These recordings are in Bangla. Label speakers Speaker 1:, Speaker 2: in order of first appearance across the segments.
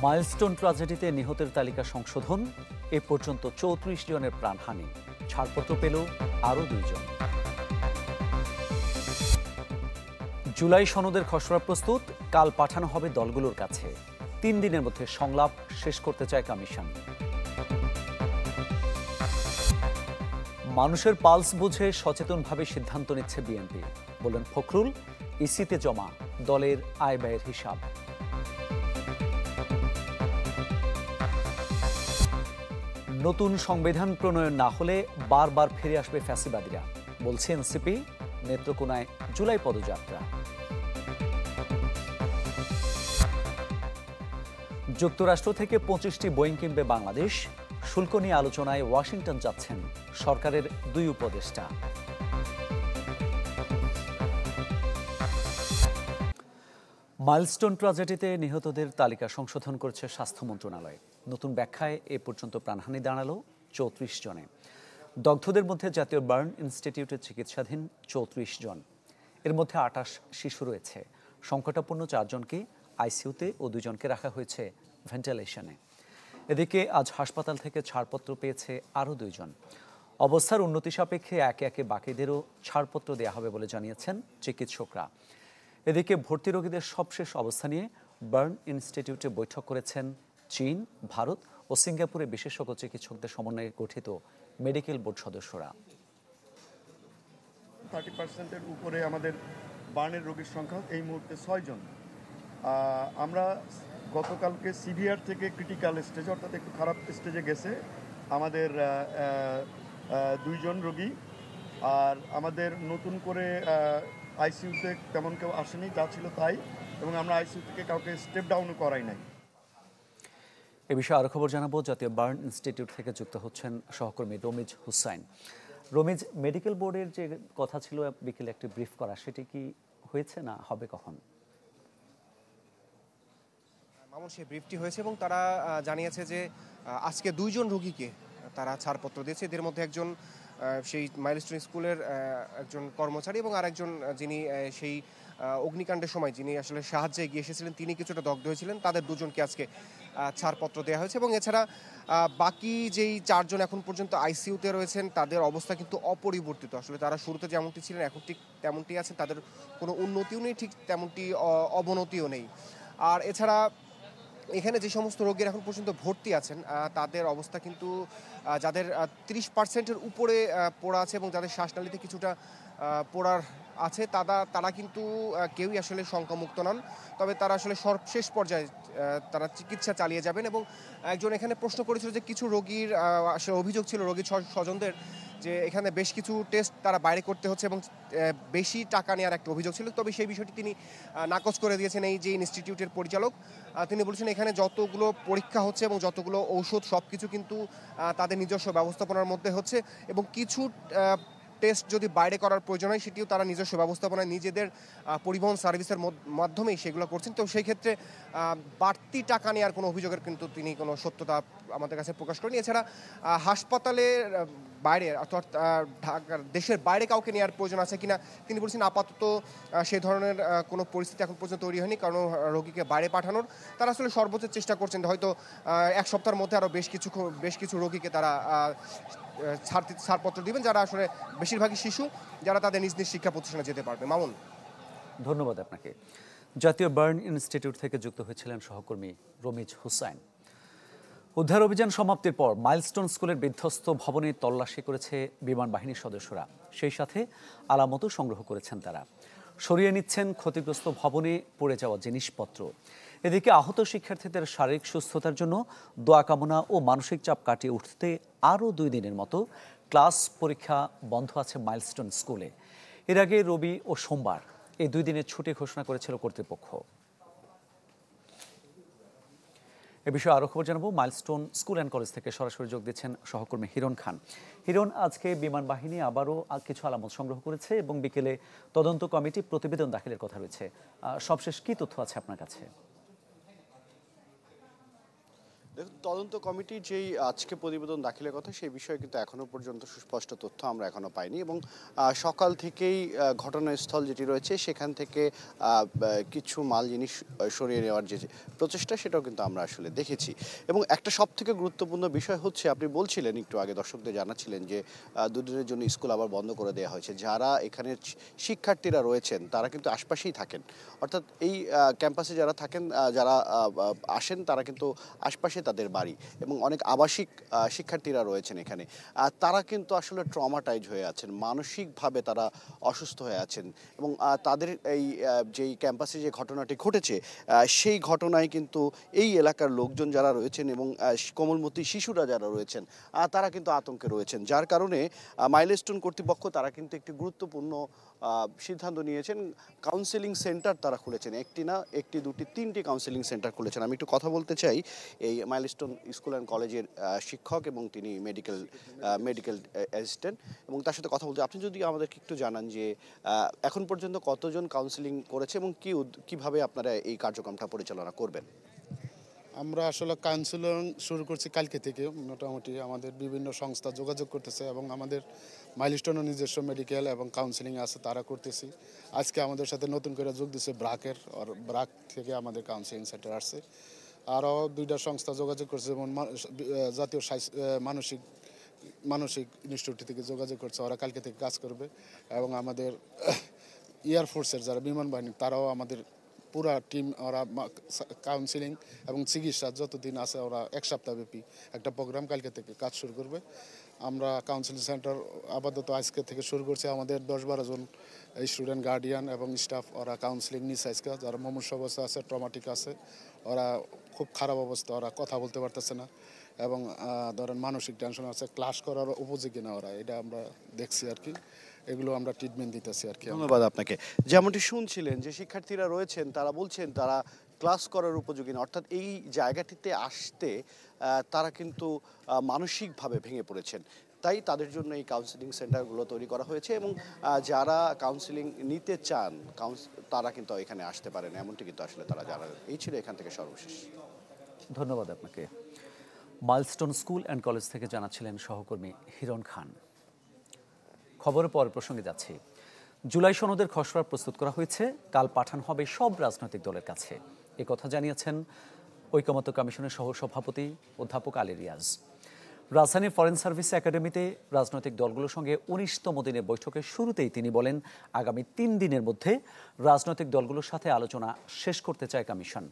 Speaker 1: মাইলস্টোন ট্র্যাজেডিতে নিহতের তালিকা সংশোধন, এ পর্যন্ত ৩৪ জনের প্রাণহানি, ছাড়পত্র পেল আরও ২ জন। জুলাই সনদের খসড়া প্রস্তুত, কাল পাঠানো হবে দলগুলোর কাছে। ৩ দিনের মধ্যে সংলাপ শেষ করতে চায় কমিশন। মানুষের পালস বুঝে সচেতনভাবে সিদ্ধান্ত নিচ্ছে বিএনপি, বললেন ফখরুল। ইসিতে জমা দলের আয় ব্যয়ের হিসাব। নতুন সংবিধান প্রণয়ন না হলে বারবার ফিরে আসবে ফ্যাসিবাদীরা, বলছে এনসিপি। নেত্রকোনায় জুলাই পদযাত্রা। যুক্তরাষ্ট্র থেকে 25টি বোয়িং কিনবে বাংলাদেশ। শুল্ক নিয়ে আলোচনায় ওয়াশিংটন যাচ্ছেন সরকারের 2 উপদেষ্টা। মাইলস্টোন ট্র্যাজেডিতে নিহতদের তালিকা সংশোধন করেছে স্বাস্থ্য মন্ত্রণালয়। নতুন ব্যাখ্যায় এ পর্যন্ত প্রাণহানি দাঁড়ালো 34 জনে। দগ্ধদের মধ্যে জাতীয় বার্ন ইনস্টিটিউটের চিকিৎসাধীন 34 জন। এর মধ্যে 28 শিশু রয়েছে। সংকটাপন্ন 4 জনকে আইসিইউতে ও 2 জনকে রাখা হয়েছে ভেন্টিলেশনে। এদিকে আজ হাসপাতাল থেকে ছাড়পত্র পেয়েছে আরও 2 জন। অবস্থার উন্নতি সাপেক্ষে একে একে বাকিদেরও ছাড়পত্র দেওয়া হবে বলে জানিয়েছেন চিকিৎসকরা। এদিকে ভর্তি রোগীদের সবশেষ অবস্থা নিয়ে বার্ন ইনস্টিটিউটে বৈঠক করেছেন চীন, ভারত ও সিঙ্গাপুরের বিশেষজ্ঞ চিকিৎসকদের সমন্বয়ে গঠিত মেডিকেল বোর্ড সদস্যরা।
Speaker 2: 30%-এর উপরে আমাদের বার্নের রোগীর সংখ্যা এই মুহূর্তে 6 জন। আমরা গতকালকে সিভিয়ার থেকে ক্রিটিক্যাল স্টেজ, অর্থাৎ একটু খারাপ স্টেজে গেছে আমাদের 2 জন রোগী। আর আমাদের নতুন করে আইসিইউতে তেমন কেউ আসেনি, যা ছিল তাই, এবং আমরা আইসিইউ থেকে কাউকে স্টেপ ডাউনও করাই নাই।
Speaker 1: এ বিষয়ে আরও খবর জানাবো। জাতীয় বার্ন ইনস্টিটিউট থেকে যুক্ত হচ্ছেন সহকর্মী রমিজ হুসাইন। রমিজ, মেডিকেল বোর্ডের যে কথা ছিল বিকেলে একটি ব্রিফ করা, সেটি কি হয়েছে না হবে কখন?
Speaker 3: মামুন, সেই ব্রিফটি হয়েছে এবং তারা জানিয়েছে যে আজকে 2 জন রোগীকে তারা ছাড়পত্র দিয়েছে। এদের মধ্যে একজন সেই মাইলস্টোন স্কুলের একজন কর্মচারী এবং আরেকজন যিনি সেই অগ্নিকাণ্ডের সময় যিনি আসলে সাহায্যে এগিয়ে এসেছিলেন, তিনি কিছুটা দগ্ধ হয়েছিলেন। তাদের 2 জনকে আজকে ছাড়পত্র দেওয়া হয়েছে এবং এছাড়া বাকি যেই 4 জন এখন পর্যন্ত আইসিইউতে রয়েছেন, তাদের অবস্থা কিন্তু অপরিবর্তিত। আসলে তারা শুরুতে যেমনটি ছিলেন এখন ঠিক তেমনটি আছেন। তাদের কোনো উন্নতিও নেই, ঠিক তেমনটি অবনতিও নেই। আর এছাড়া এখানে যে সমস্ত রোগীরা এখন পর্যন্ত ভর্তি আছেন, তাদের অবস্থা কিন্তু যাদের 30%-এর উপরে পোড়া আছে এবং যাদের শ্বাসনালীতে কিছুটা পোড়ার আছে, তারা কিন্তু কেউই আসলে শঙ্কামুক্ত নন। তবে তারা আসলে সর্বশেষ পর্যায়ে তারা চিকিৎসা চালিয়ে যাবেন। এবং একজন এখানে প্রশ্ন করেছিল যে কিছু রোগীর আসলে অভিযোগ ছিল রোগীর স্বজনদের যে এখানে বেশ কিছু টেস্ট তারা বাইরে করতে হচ্ছে এবং বেশি টাকা নেওয়ার একটা অভিযোগ ছিল। তবে সেই বিষয়টি তিনি নাকচ করে দিয়েছেন এই যে ইনস্টিটিউটের পরিচালক। তিনি বলেছেন এখানে যতগুলো পরীক্ষা হচ্ছে এবং যতগুলো ঔষধ সব কিছু কিন্তু তাদের নিজস্ব ব্যবস্থাপনার মধ্যে হচ্ছে এবং কিছু টেস্ট যদি বাইরে করার প্রয়োজন হয় সেটিও তারা নিজস্ব ব্যবস্থাপনায় নিজেদের পরিবহন সার্ভিসের মাধ্যমেই সেগুলো করছেন। তো সেই ক্ষেত্রে বাড়তি টাকা নেওয়ার কোনো অভিযোগের কিন্তু তিনি কোনো সত্যতা আমাদের কাছে প্রকাশ করেনি। এছাড়া হাসপাতালের বাইরে অর্থাৎ ঢাকার দেশের বাইরে কাউকে নেওয়ার প্রয়োজন আছে কিনা তিনি বলছেন আপাতত সে ধরনের কোনো পরিস্থিতি এখন পর্যন্ত তৈরি হয়নি, কারণ রোগীকে বাইরে পাঠানোর তারা আসলে সর্বোচ্চ চেষ্টা করছেন। হয়তো 1 সপ্তাহের মধ্যে আরও বেশ কিছু রোগীকে তারা ছাড়পত্র দিবেন, যারা আসলে বেশিরভাগই শিশু, যারা তাদের নিজ নিজ শিক্ষা প্রতিষ্ঠানে যেতে পারবে। মামুন,
Speaker 1: ধন্যবাদ আপনাকে। জাতীয় বার্ন ইনস্টিটিউট থেকে যুক্ত হয়েছিলেন সহকর্মী রমিজ হুসাইন। উদ্ধার অভিযান সমাপ্তির পর মাইলস্টোন স্কুলের বিধ্বস্ত ভবনে তল্লাশি করেছে বিমান বাহিনীর সদস্যরা। সেই সাথে আলামতও সংগ্রহ করেছেন তারা। সরিয়ে নিচ্ছেন ক্ষতিগ্রস্ত ভবনে পড়ে যাওয়া জিনিসপত্র। এদিকে আহত শিক্ষার্থীদের শারীরিক সুস্থতার জন্য দোয়া কামনা ও মানসিক চাপ কাটিয়ে উঠতে আরও 2 দিনের মতো ক্লাস পরীক্ষা বন্ধ আছে মাইলস্টোন স্কুলে। এর আগে রবি ও সোমবার এই 2 দিনের ছুটি ঘোষণা করেছিল কর্তৃপক্ষ। এ বিষয়ে আরও খবর জানাবো। মাইলস্টোন স্কুল অ্যান্ড কলেজ থেকে সরাসরি যোগ দিচ্ছেন সহকর্মী হিরণ খান। হিরণ, আজকে বিমান বাহিনী আবারও কিছু আলামত সংগ্রহ করেছে এবং বিকেলে তদন্ত কমিটি প্রতিবেদন দাখিলের কথা রয়েছে। সবশেষ কি তথ্য আছে আপনার কাছে?
Speaker 4: দেখুন, তদন্ত কমিটি যেই আজকে প্রতিবেদন দাখিলের কথা সেই বিষয়ে কিন্তু এখনো পর্যন্ত সুস্পষ্ট তথ্য আমরা এখনো পাইনি এবং সকাল থেকেই ঘটনাস্থল যেটি রয়েছে সেখান থেকে কিছু মাল জিনিস সরিয়ে নেওয়ার যে প্রচেষ্টা সেটাও কিন্তু আমরা আসলে দেখেছি। এবং একটা সব থেকে গুরুত্বপূর্ণ বিষয় হচ্ছে, আপনি বলছিলেন একটু আগে, দর্শকদের জানাচ্ছিলেন যে দুদিনের জন্য স্কুল আবার বন্ধ করে দেওয়া হয়েছে। যারা এখানের শিক্ষার্থীরা রয়েছেন তারা কিন্তু আশপাশেই থাকেন, অর্থাৎ এই ক্যাম্পাসে যারা থাকেন, যারা আসেন তারা কিন্তু আশপাশে তাদের বাড়ি, এবং অনেক আবাসিক শিক্ষার্থীরা রয়েছেন এখানে। তারা কিন্তু আসলে ট্রমাটাইজ হয়ে আছেন, মানসিকভাবে তারা অসুস্থ হয়ে আছেন এবং তাদের এই যেই ক্যাম্পাসে যে ঘটনাটি ঘটেছে সেই ঘটনায় কিন্তু এই এলাকার লোকজন যারা রয়েছেন এবং কোমলমতি শিশুরা যারা রয়েছেন তারা কিন্তু আতঙ্কে রয়েছেন, যার কারণে মাইলস্টোন কর্তৃপক্ষ তারা কিন্তু একটি গুরুত্বপূর্ণ সিদ্ধান্ত নিয়েছেন। কাউন্সেলিং সেন্টার তারা খুলেছেন, একটি না, একটি, দুটি, তিনটি কাউন্সেলিং সেন্টার খুলেছেন। আমি একটু কথা বলতে চাই এই মাইলস্টোন স্কুল অ্যান্ড কলেজের শিক্ষক এবং তিনি মেডিকেল অ্যাসিস্ট্যান্ট, এবং তার সাথে কথা বলতে, আপনি যদি আমাদেরকে একটু জানান যে এখন পর্যন্ত কতজন কাউন্সেলিং করেছে এবং কিভাবে আপনারা এই কার্যক্রমটা পরিচালনা করবেন?
Speaker 5: আমরা আসলে কাউন্সিলিং শুরু করছি কালকে থেকে। মোটামুটি আমাদের বিভিন্ন সংস্থা যোগাযোগ করতেছে এবং আমাদের মাইলস্টোনের নিজস্ব মেডিকেল এবং কাউন্সিলিং আছে, তারা করতেছি। আজকে আমাদের সাথে নতুন করে যোগ দিচ্ছে ব্রাক থেকে আমাদের কাউন্সিলিং সেন্টার আসছে। আরও দুইটা সংস্থা যোগাযোগ করছে, যেমন জাতীয় মানসিক ইনস্টিটিউট থেকে যোগাযোগ করছে, ওরা কালকে থেকে কাজ করবে। এবং আমাদের এয়ারফোর্সের যারা বিমান বাহিনী তারাও আমাদের পুরা টিম, ওরা কাউন্সিলিং এবং চিকিৎসা যতদিন আছে ওরা এক সপ্তাহব্যাপী একটা প্রোগ্রাম কালকে থেকে কাজ শুরু করবে। আমরা কাউন্সিলিং সেন্টার আপাতত আজকে থেকে শুরু করছি। আমাদের 10-12 জন স্টুডেন্ট, গার্ডিয়ান এবং স্টাফ ওরা কাউন্সিলিং নিচ্ছে আজকে। যারা মুমূর্ষু অবস্থা আছে, ট্রমাটিক আছে, ওরা খুব খারাপ অবস্থা, ওরা কথা বলতে পারতেছে না এবং ধরেন মানসিক টেনশন আছে, ক্লাস করার উপযোগী না ওরা, এটা আমরা দেখছি আর কি। এগুলো আমরা ট্রিটমেন্ট দিতেছি আর কি।
Speaker 4: ধন্যবাদ আপনাকে। যেমনটি শুনছিলেন যে শিক্ষার্থীরা রয়েছেন তারা বলছেন তারা ক্লাস করার উপযোগী না, অর্থাৎ এই জায়গাটিতে আসতে তারা কিন্তু মানসিকভাবে ভেঙে পড়েছেন। তাই তাদের জন্য এই কাউন্সিলিং সেন্টারগুলো তৈরি করা হয়েছে এবং যারা কাউন্সিলিং নিতে চান তারা কিন্তু এখানে আসতে পারেন, এমনটি কিন্তু আসলে তারা জানান। এই ছিল এখান থেকে সর্বশেষ।
Speaker 1: ধন্যবাদ আপনাকে। মাইলস্টোন স্কুল অ্যান্ড কলেজ থেকে জানাচ্ছিলেন সহকর্মী হিরণ খান। খবরের পর প্রসঙ্গে যাচ্ছি। জুলাই সনদের খসড়া প্রস্তুত করা হয়েছে, কাল পাঠানো হবে সব রাজনৈতিক দলের কাছে, এ কথা জানিয়েছেন ঐকমত্য কমিশনের সহসভাপতি অধ্যাপক আলী রিয়াজ। রাজধানীর ফরেন সার্ভিস একাডেমিতে রাজনৈতিক দলগুলোর সঙ্গে 19তম দিনের বৈঠকের শুরুতেই তিনি বলেন, আগামী 3 দিনের মধ্যে রাজনৈতিক দলগুলোর সাথে আলোচনা শেষ করতে চায় কমিশন।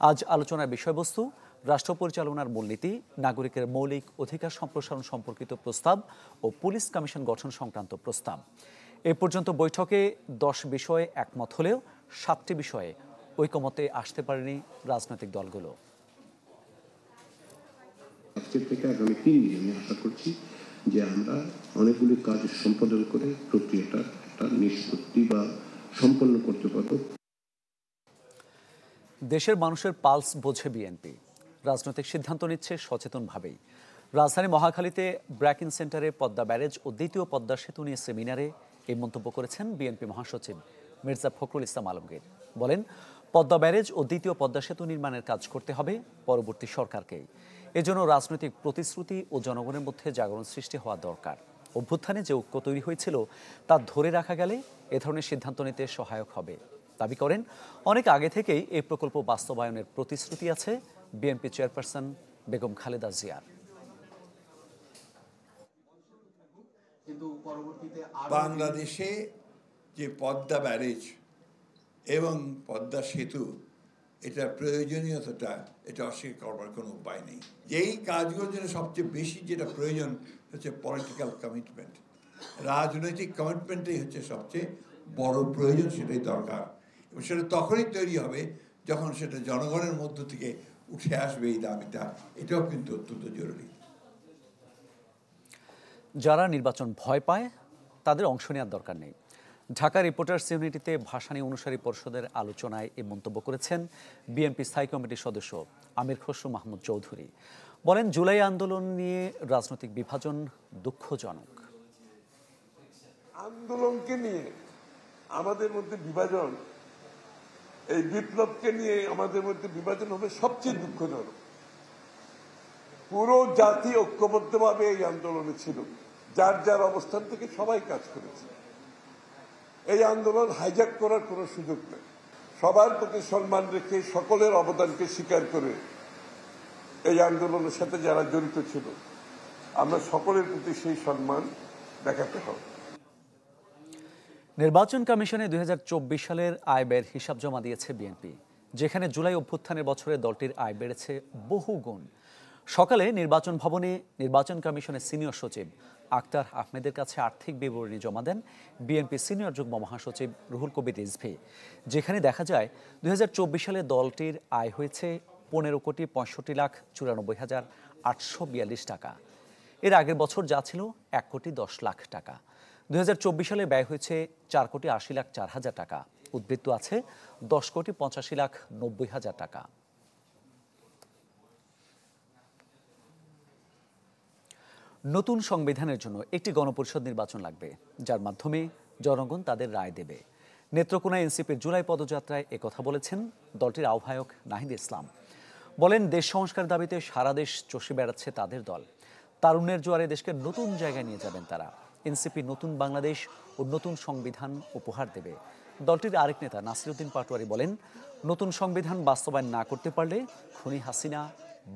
Speaker 1: আজ আলোচনার বিষয়বস্তু রাষ্ট্র পরিচালনার মূলনীতি, নাগরিকের মৌলিক অধিকার সম্প্রসারণ সম্পর্কিত প্রস্তাব ও পুলিশ কমিশন গঠন সংক্রান্ত প্রস্তাব। এ পর্যন্ত বৈঠকে 10 বিষয়ে একমত হলেও 7টি বিষয়ে ঐকমত্যে আসতে পারেনি রাজনৈতিক দলগুলো।
Speaker 6: আজকের থেকে আগামী 3 দিন আমি আশা করছি যে আমরা অনেকগুলি কাজ সম্পাদন করে প্রক্রিয়াটা নিষ্পত্তি বা সম্পন্ন করতে পারব।
Speaker 1: দেশের মানুষের পালস বোঝে বিএনপি, রাজনৈতিক সিদ্ধান্ত নিচ্ছে সচেতনভাবেই। রাজধানী মহাখালীতে ব্র্যাকিং সেন্টারে পদ্মা ব্যারেজ ও দ্বিতীয় পদ্মা সেতু নিয়ে সেমিনারে এই মন্তব্য করেছেন বিএনপি মহাসচিব মির্জা ফখরুল ইসলাম আলমগীর। বলেন, পদ্মা ব্যারেজ ও দ্বিতীয় পদ্মা সেতু নির্মাণের কাজ করতে হবে পরবর্তী সরকারকেই। এজন্য রাজনৈতিক প্রতিশ্রুতি ও জনগণের মধ্যে জাগরণ সৃষ্টি হওয়া দরকার। অভ্যুত্থানে যে ঐক্য তৈরি হয়েছিল তা ধরে রাখা গেলে এ ধরনের সিদ্ধান্ত নিতে সহায়ক হবে। দাবি করেন, অনেক আগে থেকেই এই প্রকল্প বাস্তবায়নের প্রতিশ্রুতি আছে বিএনপি চেয়ারপারসন বেগম খালেদা জিয়ার।
Speaker 7: বাংলাদেশে যে পদ্মা ব্যারেজ এবং পদ্মা সেতু, এটার প্রয়োজনীয়তাটা এটা অস্বীকার করবার কোনো উপায় নেই। যেই কাজগুলোর জন্য সবচেয়ে বেশি যেটা প্রয়োজন হচ্ছে পলিটিক্যাল কমিটমেন্ট। রাজনৈতিক কমিটমেন্টই হচ্ছে সবচেয়ে বড় প্রয়োজন, সেটাই দরকার। এবং সেটা তখনই তৈরি হবে যখন সেটা জনগণের মধ্য থেকে উঠে আসবে এই দাবিটা। এটাও কিন্তু অত্যন্ত জরুরি।
Speaker 1: যারা নির্বাচন ভয় পায় তাদের অংশ নেওয়ার দরকার নেই। ঢাকা রিপোর্টার্স ইউনিটিতে ভাসানী অনুসারী পরিষদের আলোচনায় এই মন্তব্য করেছেন বিএনপি স্থায়ী কমিটির সদস্য আমির খসরু মাহমুদ চৌধুরী। বলেন, জুলাই আন্দোলন নিয়ে রাজনৈতিক বিভাজন দুঃখজনক।
Speaker 8: আন্দোলনকে নিয়ে আমাদের মধ্যে বিভাজন, এই বিপ্লবকে নিয়ে আমাদের মধ্যে বিভাজন হবে সবচেয়ে দুঃখজনক। পুরো জাতি ঐক্যবদ্ধভাবে এই আন্দোলনে ছিল, যার যার অবস্থান থেকে সবাই কাজ করেছে। এই আন্দোলন হাইজ্যাক করার কোনো সুযোগ নেই। সবার প্রতি সম্মান রেখে সকলের অবদানকে স্বীকার করে এই আন্দোলনের সাথে যারা জড়িত ছিল, আমরা সকলের প্রতি সেই সম্মান দেখাতে হবে।
Speaker 1: নির্বাচন কমিশনে 2024 সালের আয় ব্যয়ের হিসাব জমা দিয়েছে বিএনপি, যেখানে জুলাই অভ্যুত্থানের বছরে দলটির আয় বেড়েছে বহু গুণ। সকালে নির্বাচন ভবনে নির্বাচন কমিশনের সিনিয়র সচিব আক্তার আহমেদের কাছে আর্থিক বিবরণী জমা দেন বিএনপি সিনিয়র যুগ্ম মহাসচিব রুহুল কবির রিজভী, যেখানে দেখা যায় 2024 সালে দলটির আয় হয়েছে 15,65,94,842 টাকা। এর আগের বছর যা ছিল 1,10,00,000 টাকা। 2024 সালে ব্যয় হয়েছে 4,80,04,000 টাকা। উদ্বৃত্ত আছে 10,85,90,000 টাকা। নতুন সংবিধানের জন্য একটি গণপরিষদ নির্বাচন লাগবে, যার মাধ্যমে জনগণ তাদের রায় দেবে। নেত্রকোনা এনসিপির জুলাই পদযাত্রায় একথা বলেছেন দলটির আহ্বায়ক নাহিদ ইসলাম। বলেন, দেশ সংস্কার দাবিতে সারা দেশ চষে বেড়াচ্ছে তাদের দল। তারুণ্যের জোয়ারে দেশকে নতুন জায়গায় নিয়ে যাবেন তারা। এনসিপি নতুন বাংলাদেশ ও নতুন সংবিধান উপহার দেবে। দলটির আরেক নেতা নাসিরউদ্দিন পাটোয়ারি বলেন, নতুন সংবিধান বাস্তবায়ন না করতে পারলে খুনি হাসিনা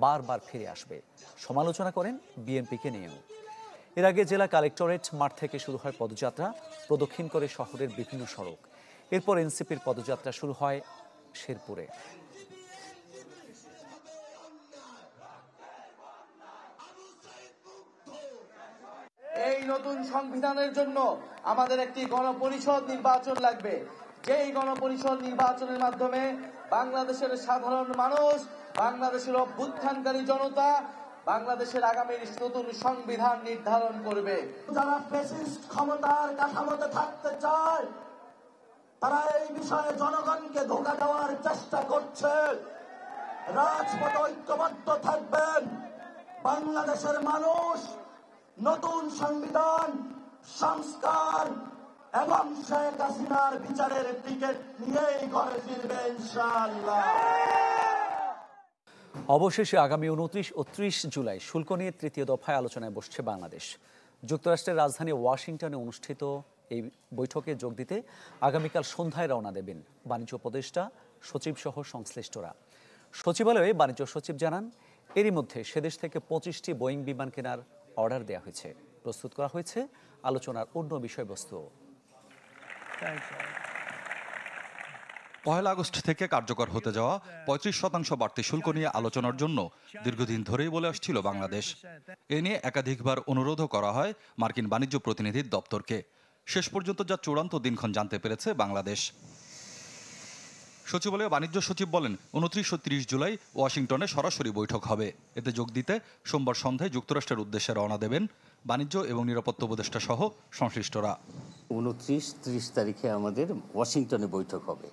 Speaker 1: বারবার ফিরে আসবে। সমালোচনা করেন বিএনপিকে নিয়েও। এর আগে জেলা কালেক্টরেট মাঠ থেকে শুরু হয় পদযাত্রা, প্রদক্ষিণ করে শহরের বিভিন্ন সড়ক। এরপর এনসিপির পদযাত্রা শুরু হয় শেরপুরে।
Speaker 9: এই নতুন সংবিধানের জন্য আমাদের একটি গণপরিষদ নির্বাচন লাগবে, যেই গণপরিষদ নির্বাচনের মাধ্যমে বাংলাদেশের সাধারণ মানুষ, বাংলাদেশের অভ্যুত্থানকারী জনতা বাংলাদেশের আগামীর নতুন সংবিধান নির্ধারণ করবে।
Speaker 10: যারা ফ্যাসিস্ট ক্ষমতার কাঠামোতে থাকতে চায়, তারা এই বিষয়ে জনগণকে ধোঁকা দেওয়ার চেষ্টা করছে। রাজপথে ঐক্যবদ্ধ থাকবেন। বাংলাদেশের মানুষ নতুন সংবিধান, সংস্কার এবং শেখ হাসিনার বিচারের টিকিট নিয়েই ঘরে ফিরবে ইনশাআল্লাহ।
Speaker 1: অবশেষে আগামী 29 ও 30 জুলাই শুল্ক নিয়ে তৃতীয় দফায় আলোচনায় বসছে বাংলাদেশ। যুক্তরাষ্ট্রের রাজধানী ওয়াশিংটনে অনুষ্ঠিত এই বৈঠকে যোগ দিতে আগামীকাল সন্ধ্যায় রওনা দেবেন বাণিজ্য উপদেষ্টা, সচিব সহ সংশ্লিষ্টরা। সচিবালয়ে বাণিজ্য সচিব জানান, এরই মধ্যে সেদেশ থেকে 25টি বোয়িং বিমান কেনার অর্ডার দেওয়া হয়েছে। প্রস্তুত করা হয়েছে আলোচনার অন্য বিষয়বস্তু।
Speaker 11: 1 আগস্ট থেকে কার্যকর হতে যাওয়া 35% বাড়তি শুল্ক নিয়ে আলোচনার জন্য দীর্ঘদিন ধরেই বলে আসছিল বাংলাদেশ। এ নিয়ে একাধিকবার অনুরোধও করা হয় মার্কিন বাণিজ্য প্রতিনিধির দপ্তরকে। শেষ পর্যন্ত যা চূড়ান্ত দিনক্ষণ জানতে পেরেছে বাংলাদেশ। সচিবালয়ে বাণিজ্য সচিব বলেন, 29 ও 30 জুলাই ওয়াশিংটনে সরাসরি বৈঠক হবে। এতে যোগ দিতে সোমবার সন্ধ্যায় যুক্তরাষ্ট্রের উদ্দেশ্যে রওনা দেবেন বাণিজ্য এবং নিরাপত্তা উপদেষ্টা সহ সংশ্লিষ্টরা।
Speaker 12: 29-30 তারিখে আমাদের ওয়াশিংটনে বৈঠক হবে।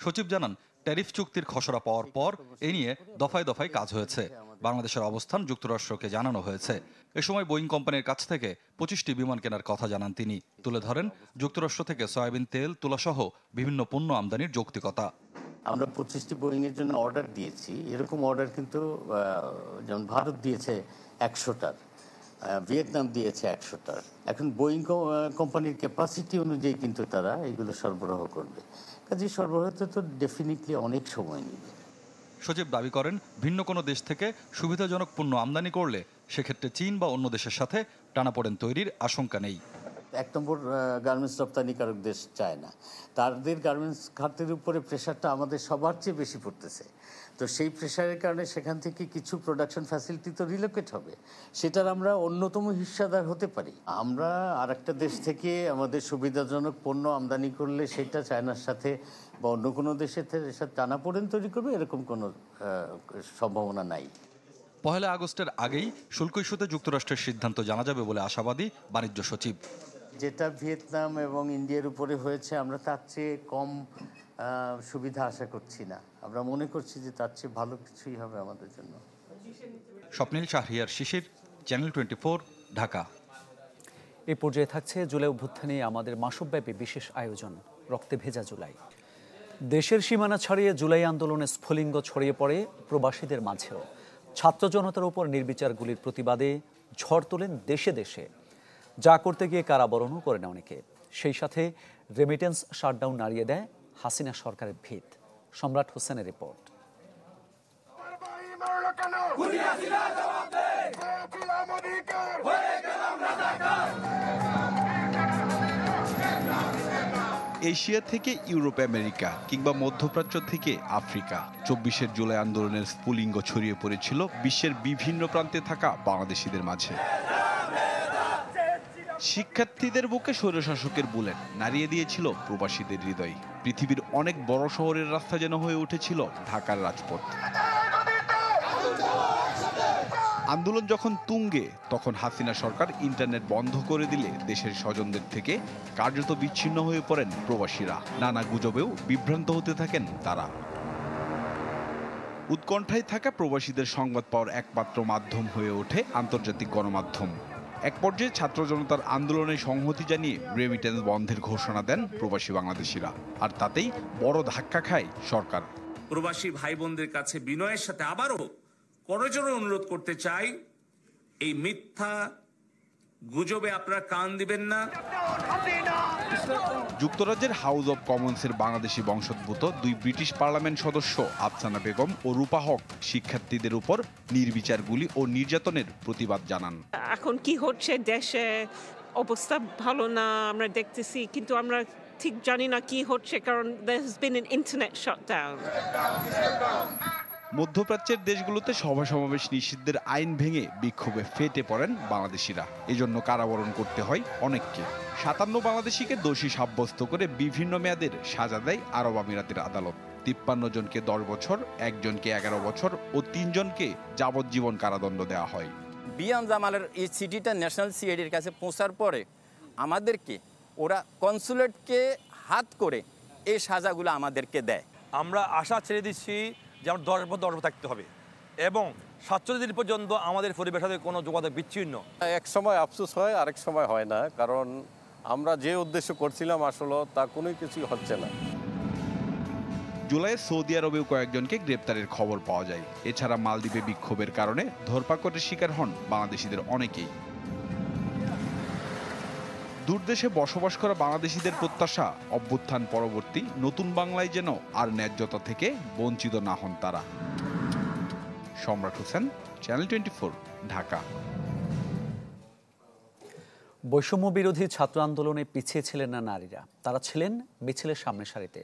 Speaker 11: সচিব জানান, ট্যারিফ চুক্তির খসড়া পাওয়ার পর এ নিয়ে দফায় দফায় কাজ হয়েছে। বাংলাদেশের অবস্থান যুক্তরাষ্ট্রকে জানানো হয়েছে। এ সময় বোয়িং কোম্পানির কাছ থেকে 25টি বিমান কেনার কথা জানান তিনি। তুলে ধরেন যুক্তরাষ্ট্র থেকে সয়াবিন তেল, তুলাসহ বিভিন্ন পণ্য আমদানির যৌক্তিকতা।
Speaker 12: আমরা 25টি বোয়িং এর জন্য অর্ডার দিয়েছি। এরকম অর্ডার কিন্তু যেমন ভারত দিয়েছে 100টার, ভিয়েতনাম দিয়েছে 100টার। এখন বোয়িং কোম্পানির ক্যাপাসিটি অনুযায়ী কিন্তু তারা এগুলো সরবরাহ করবে। কাজে সরবরাহতে তো ডেফিনেটলি অনেক সময় নেবে।
Speaker 11: সচিব দাবি করেন, ভিন্ন কোনো দেশ থেকে সুবিধাজনক পণ্য আমদানি করলে সেক্ষেত্রে চীন বা অন্য দেশের সাথে টানাপোড়েন তৈরির আশঙ্কা নেই।
Speaker 12: 1 নম্বর গার্মেন্টস রপ্তানিকারক দেশ চায় না। তাদের গার্মেন্টস খাতের উপরে প্রেশারটা আমাদের সবার চেয়ে বেশি পড়তেছে। তো সেই প্রেশারের কারণে সেখান থেকে কিছু প্রোডাকশন ফ্যাসিলিটি তো রিলোকেট হবে। সেটার আমরা অন্যতম হিস্সাদার হতে পারি। আমরা আরেকটা দেশ থেকে আমাদের সুবিধাজনক পণ্য আমদানি করলে সেটা চায়নার সাথে বা অন্য কোনো দেশের সাথে টানাপোড়েন তৈরি করবে, এরকম কোনো সম্ভাবনা নাই।
Speaker 11: 1 আগস্টের আগেই শুল্ক ইস্যুতে যুক্তরাষ্ট্রের সিদ্ধান্ত জানা যাবে বলে আশাবাদী বাণিজ্য সচিব।
Speaker 12: যেটা ভিয়েতনাম এবং ইন্ডিয়ার উপরে হয়েছে, আমরা তার চেয়ে কম সুবিধা আশা করছি না। আমরা মনে করছি যে তার চেয়ে ভালো কিছুই হবে আমাদের জন্য।
Speaker 11: স্বপ্নিল শাহরিয়ার শিশির, চ্যানেল 24, ঢাকা।
Speaker 1: এই পর্যায়ে থাকছে জুলাই অভ্যুত্থানে আমাদের মাসব্যাপী বিশেষ আয়োজন রক্তে ভেজা জুলাই। দেশের সীমানা ছাড়িয়ে জুলাই আন্দোলনের স্ফুলিঙ্গ ছড়িয়ে পড়ে প্রবাসীদের মাঝেও। ছাত্র জনতার উপর নির্বিচার গুলির প্রতিবাদে ঝড় তোলেন দেশে দেশে, যা করতে গিয়ে কারাবরণও করেন অনেকে। সেই সাথে রেমিটেন্স শাটডাউন নাড়িয়ে দেয় হাসিনা সরকারের ভিত। সম্রাট হোসেনের রিপোর্ট।
Speaker 13: এশিয়া থেকে ইউরোপ আমেরিকা কিংবা মধ্যপ্রাচ্য থেকে আফ্রিকা, ২৪শে জুলাই আন্দোলনের স্ফুলিঙ্গ ছড়িয়ে পড়েছিল বিশ্বের বিভিন্ন প্রান্তে থাকা বাংলাদেশিদের মাঝে। শিক্ষার্থীদের বুকে স্বৈরশাসকের বুলেট নাড়িয়ে দিয়েছিল প্রবাসীদের হৃদয়। পৃথিবীর অনেক বড় শহরের রাস্তা যেন হয়ে উঠেছিল ঢাকার রাজপথ। আন্দোলন যখন তুঙ্গে, তখন হাসিনা সরকার ইন্টারনেট বন্ধ করে দিলে দেশের স্বজনদের থেকে কার্যত বিচ্ছিন্ন হয়ে পড়েন প্রবাসীরা। নানা গুজবেও বিভ্রান্ত হতে থাকেন তারা। উৎকণ্ঠায় থাকা প্রবাসীদের সংবাদ পাওয়ার একমাত্র মাধ্যম হয়ে ওঠে আন্তর্জাতিক গণমাধ্যম। এক পর্যায়ে ছাত্র জনতার আন্দোলনে সংহতি জানিয়ে রেমিটেন্স বন্ধের ঘোষণা দেন প্রবাসী বাংলাদেশিরা, আর তাতেই বড় ধাক্কা খায় সরকার।
Speaker 14: প্রবাসী ভাই বোনদের কাছে বিনয়ের সাথে আবারও করজোড়ে অনুরোধ করতে চাই, এই মিথ্যা গুজবে আপনারা কান দিবেন না।
Speaker 13: যুক্তরাজ্যের হাউস অব কমন্সের বাংলাদেশি বংশোদ্ভূত 2 ব্রিটিশ পার্লামেন্ট সদস্য আফসানা বেগম ও রূপা হক শিক্ষার্থীদের উপর নির্বিচার গুলি ও নির্যাতনের প্রতিবাদ জানান।
Speaker 15: এখন কি হচ্ছে দেশে, অবস্থা ভালো না আমরা দেখতেছি, কিন্তু আমরা ঠিক জানি না কি হচ্ছে, কারণ there has been an internet shutdown।
Speaker 13: মধ্যপ্রাচ্যের দেশগুলোতে সভা সমাবেশ নিষিদ্ধের আইন ভেঙে বিক্ষোভে ফেটে পড়েন বাংলাদেশিরা। এজন্য কারাবরণ করতে হয় অনেককে। 57 বাংলাদেশিকে দোষী সাব্যস্ত করে বিভিন্ন মেয়াদের সাজা দেয় আরব আমিরাতের আদালত। 53 জনকে 10 বছর, একজনকে 11 বছর ও 3 জনকে যাবজ্জীবন কারাদণ্ড দেওয়া হয়।
Speaker 16: বিয়াম জামালের এই চিঠিটা ন্যাশনাল সিআইডির কাছে পৌঁছার পরে আমাদেরকে ওরা কনসুলেটকে হাত করে এই সাজাগুলো আমাদেরকে দেয়।
Speaker 17: আমরা আশা ছেড়ে দিচ্ছি যে আমরা 10 বছর থাকতে হবে এবং 47 দিন পর্যন্ত আমাদের পরিবেশের সাথে কোনো যোগাযোগ বিচ্ছিন্ন।
Speaker 18: এক সময় আফসোস হয়, আরেক সময় হয় না, কারণ আমরা যে উদ্দেশ্য করছিলাম আসলে তা কোনো কিছুই হচ্ছে না।
Speaker 13: জুলাইয়ে সৌদি আরবেও কয়েকজনকে গ্রেপ্তারের খবর পাওয়া যায়। এছাড়া মালদ্বীপে বিক্ষোভের কারণে ধরপাকড়ের শিকার হন বাংলাদেশিদের অনেকেই। দূরদেশে বসবাস করা বাংলাদেশিদের প্রত্যাশা, অভ্যুত্থান পরবর্তী নতুন বাংলায় যেন আর ন্যায্যতা থেকে বঞ্চিত না হন তারা। সম্রাট হোসেন, চ্যানেল 24, ঢাকা।
Speaker 1: বৈষম্য বিরোধী ছাত্র আন্দোলনে পিছিয়ে ছিলেন না নারীরা। তারা ছিলেন মিছিলের সামনের সারিতে।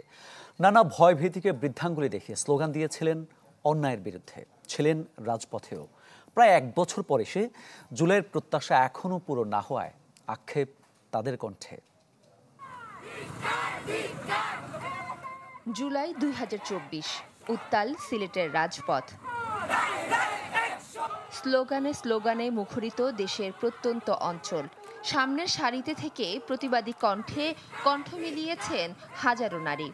Speaker 1: নানা ভয় ভীতিকে বৃদ্ধাঙ্গুলি দেখিয়ে স্লোগান দিয়েছিলেন অন্যায়ের বিরুদ্ধে, ছিলেন রাজপথেও। প্রায় 1 বছর পর এসে জুলাইয়ের প্রত্যাশা এখনও পুরো না হওয়ায় আক্ষেপ তাদের কণ্ঠে।
Speaker 19: জুলাই 2024, উত্তাল সিলেটের রাজপথ। স্লোগানে স্লোগানে মুখরিত দেশের প্রত্যন্ত অঞ্চল। সামনের সারিতে থেকে প্রতিবাদী কণ্ঠে কণ্ঠ মিলিয়েছেন হাজারো নারী।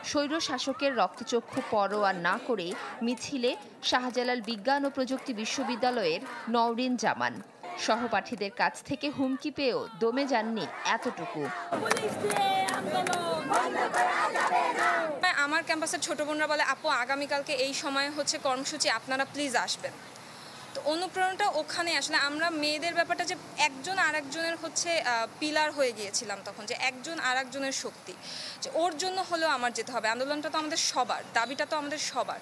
Speaker 19: স্বৈর শাসকের রক্তচক্ষু পরোয়া না করে মিছিলে শাহজালাল বিজ্ঞান ও প্রযুক্তি বিশ্ববিদ্যালয়ের নওরিন জামান। সহপাঠীদের কাছ থেকে হুমকি পেয়েও দমে যাননি এতটুকু।
Speaker 20: আমার ক্যাম্পাসের ছোট বোনরা বলে, আপু আগামীকালকে এই সময় হচ্ছে কর্মসূচি, আপনারা প্লিজ আসবেন। তো অনুপ্রেরণাটা ওখানে আসলে আমরা মেয়েদের ব্যাপারটা যে একজন আরেকজনের হচ্ছে পিলার হয়ে গিয়েছিলাম তখন, যে একজন আরেকজনের শক্তি, যে ওর জন্য হলেও আমার যেতে হবে। আন্দোলনটা তো আমাদের সবার, দাবিটা তো আমাদের সবার।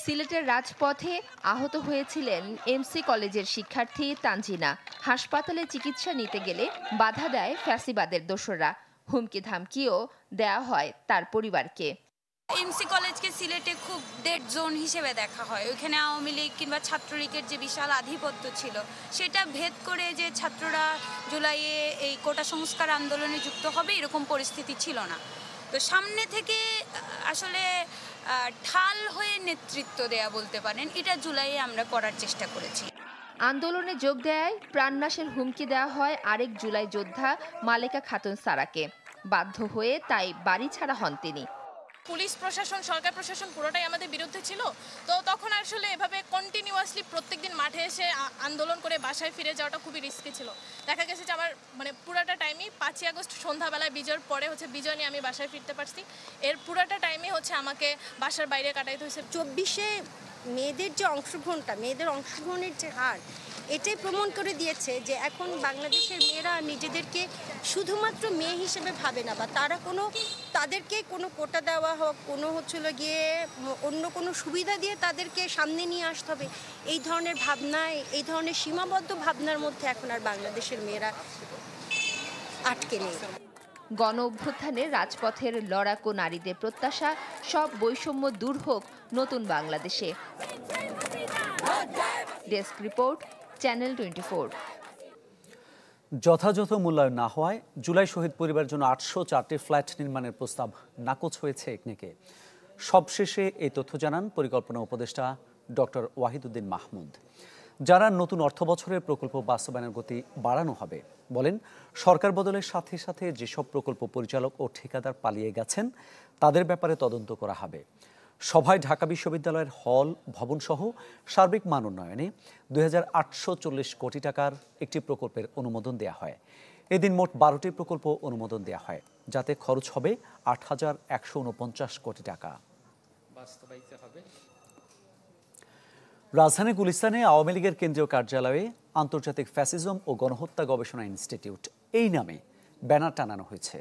Speaker 19: সিলেটের রাজপথে আহত হয়েছিলেন এমসি কলেজের শিক্ষার্থী তানজিনা। হাসপাতালে চিকিৎসা নিতে গেলে বাধা দেয় ফ্যাসিবাদের দোসররা। হুমকি ধামকিও দেয়া হয় তার পরিবারকে।
Speaker 21: এমসি কলেজকে সিলেটে খুব ডেড জোন হিসেবে দেখা হয়। ওইখানে আওয়ামী লীগ কিংবা ছাত্রলীগের যে বিশাল আধিপত্য ছিল, সেটা ভেদ করে যে ছাত্ররা জুলাইয়ে এই কোটা সংস্কার আন্দোলনে যুক্ত হবে এরকম পরিস্থিতি ছিল না। তো সামনে থেকে আসলে ঢাল হয়ে নেতৃত্ব দেয়া বলতে পারেন, এটা জুলাইয়ে আমরা করার চেষ্টা করেছি।
Speaker 19: আন্দোলনে যোগ দেয় প্রাণনাশের হুমকি দেওয়া হয় আরেক জুলাই যোদ্ধা মালেকা খাতুন সারাকে। বাধ্য হয়ে তাই বাড়ি ছাড়া হন তিনি।
Speaker 2: পুলিশ প্রশাসন, সরকার প্রশাসন পুরোটাই আমাদের বিরুদ্ধে ছিল। তো তখন আসলে এভাবে কন্টিনিউয়াসলি প্রত্যেকদিন মাঠে এসে আন্দোলন করে বাসায় ফিরে যাওয়াটা খুবই রিস্কি ছিল। দেখা গেছে যে আমার পুরাটা টাইমই 5ই আগস্ট সন্ধ্যাবেলায় বিজয়ের পরে বিজয় নিয়ে আমি বাসায় ফিরতে পারছি। এর পুরাটা টাইমে আমাকে বাসার বাইরে কাটাইতে হয়েছে।
Speaker 22: 24-এ মেয়েদের যে অংশগ্রহণটা, মেয়েদের অংশগ্রহণের যে হার, এটাই প্রমাণ করে দিয়েছে যে এখন বাংলাদেশের মেয়েরা নিজেদেরকে শুধুমাত্র মেয়ে হিসেবে ভাবে না, বা তাদেরকে কোনো কোটা দেওয়া হোক, কোনো গিয়ে অন্য কোনো সুবিধা দিয়ে তাদেরকে সামনে নিয়ে আসতে হবে, এই ধরনের ভাবনায়, এই ধরনের সীমাবদ্ধ ভাবনার মধ্যে এখন আর বাংলাদেশের মেয়েরা আটকে নেই।
Speaker 19: গণ অভ্যুত্থানে রাজপথের লড়াকু নারীদের প্রত্যাশা, সব বৈষম্য দূর হোক নতুন বাংলাদেশে। Desk report, channel 24।
Speaker 1: যথাযথ মূল্যায়ন না হওয়ায় জুলাই শহীদ পরিবারের জন্য 804টি ফ্ল্যাট নির্মাণের প্রস্তাব নাকচ হয়েছে একনেকে। সবশেষে এই তথ্য জানান পরিকল্পনা উপদেষ্টা ডক্টর ওয়াহিদুদ্দিন মাহমুদ। যারা নতুন অর্থবছরের প্রকল্প বাস্তবায়নের গতি বাড়ানো হবে, বলেন সরকার বদলের সাথে সাথে যেসব প্রকল্প পরিচালক ও ঠিকাদার পালিয়ে গেছেন তাদের ব্যাপারে তদন্ত করা হবে। সভায় ঢাকা বিশ্ববিদ্যালয়ের হল ভবন সহ সার্বিক মান উন্নয়নে 2840 কোটি টাকার একটি প্রকল্পের অনুমোদন দেওয়া হয়। এদিন মোট 12টি প্রকল্প অনুমোদন দেওয়া হয়, যাতে খরচ হবে 8149 কোটি টাকা। রাজধানী গুলিস্তানে আওয়ামী লীগের কেন্দ্রীয় কার্যালয়ে আন্তর্জাতিক ফ্যাসিজম ও গণহত্যা গবেষণা ইনস্টিটিউট এই নামে ব্যানার টানানো হয়েছে।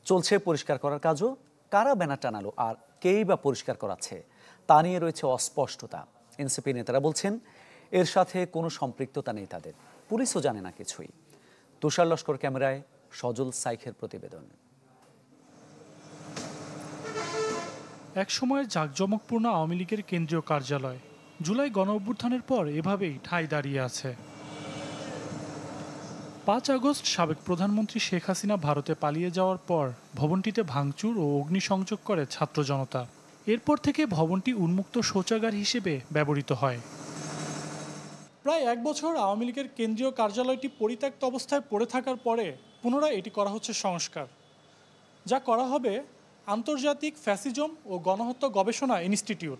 Speaker 1: চলছে পরিষ্কার করার কাজও। কারা ব্যানার টানালো আর কেই বা পরিষ্কার করাচ্ছে তা নিয়ে রয়েছে অস্পষ্টতা। এনসিপি নেতারা বলছেন এর সাথে কোনো সম্পৃক্ততা নেই তাদের, পুলিশও জানে না কিছুই। তুষার লস্কর ক্যামেরায় সজল সাইখের প্রতিবেদন।
Speaker 23: একসময়ের জাঁকজমকপূর্ণ আওয়ামী লীগের কেন্দ্রীয় কার্যালয় জুলাই গণ অভ্যুত্থানের পর এভাবেই ঠাঁই দাঁড়িয়ে আছে। 5 আগস্ট সাবেক প্রধানমন্ত্রী শেখ হাসিনা ভারতে পালিয়ে যাওয়ার পর ভবনটিতে ভাঙচুর ও অগ্নিসংযোগ করে ছাত্র জনতা। এরপর থেকে ভবনটি উন্মুক্ত শৌচাগার হিসেবে ব্যবহৃত হয়। প্রায় 1 বছর আওয়ামী লীগের কেন্দ্রীয় কার্যালয়টি পরিত্যক্ত অবস্থায় পড়ে থাকার পরে পুনরায় এটি করা হচ্ছে সংস্কার। যা করা হবে আন্তর্জাতিক ফ্যাসিজম ও গণহত্যা গবেষণা ইনস্টিটিউট।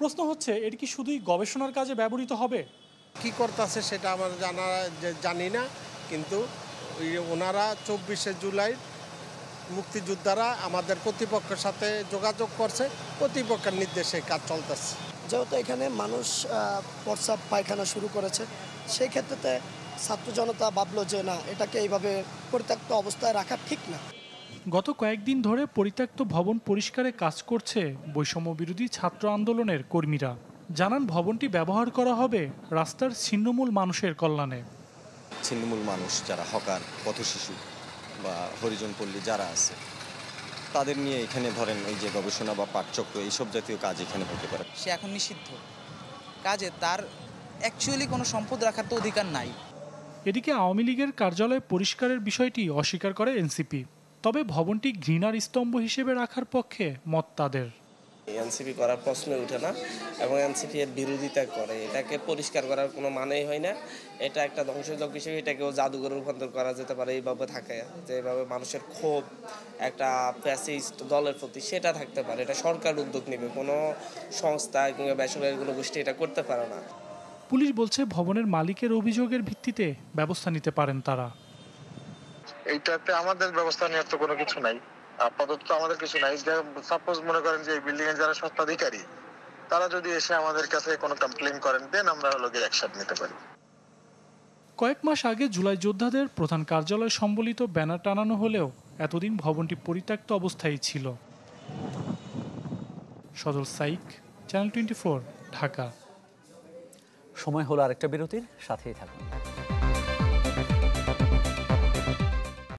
Speaker 23: প্রশ্ন হচ্ছে, এটি কি শুধুই গবেষণার কাজে ব্যবহৃত হবে?
Speaker 24: কি করতেছে সেটা আমরা জানি না, কিন্তু ওনারা 24শে জুলাই মুক্তিযোদ্ধারা আমাদের কর্তৃপক্ষের সাথে যোগাযোগ করছে, কর্তৃপক্ষের নির্দেশে কাজ চলতেছে।
Speaker 25: যেহেতু এখানে মানুষ প্রস্রাব পায়খানা শুরু করেছে, সেই ক্ষেত্রে ছাত্র জনতা ভাবলো যে না, এটাকে এইভাবে পরিত্যক্ত অবস্থায় রাখা ঠিক না।
Speaker 23: গত কয়েকদিন ধরে পরিত্যক্ত ভবন পরিষ্কারে কাজ করছে বৈষম্য বিরোধী ছাত্র আন্দোলনের কর্মীরা। জানান ভবনটি ব্যবহার করা হবে রাস্তার ছিন্নমূল মানুষের কল্যাণে।
Speaker 26: ছিন্নমূল মানুষ যারা হকার, পথশিশু বা হরিজন পল্লী যারা আছে, তাদের নিয়ে এখানে ধরেন এই যে গবেষণা বা পাঠচক্র এইসব জাতীয় কাজ এখানে হতে পারে।
Speaker 27: সে এখন নিষিদ্ধ কাজে, তার অ্যাকচুয়ালি কোনো সম্পদ রাখার তো অধিকার নাই।
Speaker 23: এদিকে আওয়ামী লীগের কার্যালয় পরিষ্কারের বিষয়টি অস্বীকার করে এনসিপি। তবে ভবনটি ঘৃণার স্তম্ভ হিসেবে রাখার পক্ষে মত তাদের।
Speaker 28: এনসিপি করার প্রশ্নই ওঠে না এবং এনসিপি এর বিরোধিতা করে। এটাকে পরিষ্কার করার কোনো মানেই হয় না। এটা একটা ধ্বংসযজ্ঞ হিসেবে এটাকেও জাদুঘরে রূপান্তর করা যেতে পারে। এইভাবে থাকে যে এইভাবে মানুষের ক্ষোভ একটা ফ্যাসিস্ট দলের প্রতি, সেটা থাকতে পারে। এটা সরকার উদ্যোগ নেবে, কোনো সংস্থা কিংবা বেসরকারি কোনো গোষ্ঠী এটা করতে পারে না।
Speaker 23: পুলিশ বলছে ভবনের মালিকের অভিযোগের ভিত্তিতে ব্যবস্থা নিতে পারেন তারা।
Speaker 29: এইটাতে আমাদের ব্যবস্থা নেওয়ার তো কোনো কিছু নাই, আপাতত আমাদের কিছু নাই। সাপোজ মনে করেন যে এই বিল্ডিং এর যারা স্বত্বাধিকারী তারা যদি এসে আমাদের কাছে কোনো কমপ্লেইন করেন, দেন আমরা অ্যাকশন নিতে পারি।
Speaker 23: কয়েক মাস আগে জুলাই যোদ্ধাদের প্রধান কার্যালয় সম্বলিত ব্যানার টানানো হলেও এতদিন ভবনটি পরিত্যক্ত অবস্থায় ছিল। সজল সাইক, চ্যানেল 24, ঢাকা।
Speaker 1: সময় হলো আরেকটা বিরতির, সাথেই থাকুন।